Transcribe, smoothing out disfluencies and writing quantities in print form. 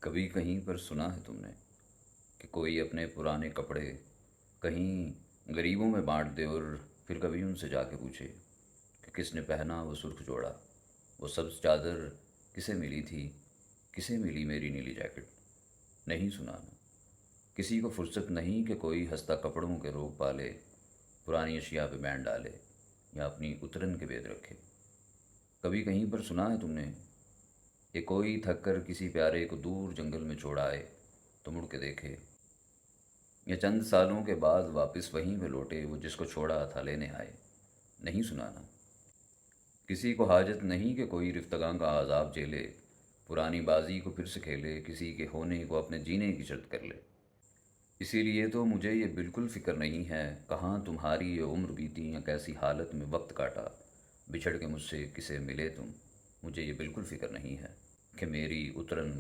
کبھی کہیں پر سنا ہے تم نے کہ کوئی اپنے پرانے کپڑے کہیں غریبوں میں بانٹ دے اور پھر کبھی ان سے جا کے پوچھے کہ کس نے پہنا وہ سرخ جوڑا، وہ سبز چادر کسے ملی تھی، کسے ملی میری نیلی جیکٹ؟ نہیں سنا نا؟ کسی کو فرصت نہیں کہ کوئی ہنستا کپڑوں کے روگ پالے، پرانی اشیاء پہ بین ڈالے یا اپنی اترن کے بید رکھے۔ کبھی کہیں پر سنا ہے تم نے کہ کوئی تھک کر کسی پیارے کو دور جنگل میں چھوڑ آئے تو مڑ کے دیکھے، یا چند سالوں کے بعد واپس وہیں پہ لوٹے وہ جس کو چھوڑا تھا لینے آئے؟ نہیں سنانا؟ کسی کو حاجت نہیں کہ کوئی رفتگاں کا عذاب جھیلے، پرانی بازی کو پھر سے کھیلے، کسی کے ہونے کو اپنے جینے کی شرط کر لے۔ اسی لیے تو مجھے یہ بالکل فکر نہیں ہے کہاں تمہاری یہ عمر بیتی یا کیسی حالت میں وقت کاٹا، بچھڑ کے مجھ سے کسے ملے تم۔ مجھے یہ بالکل فکر نہیں ہے کہ میری اترن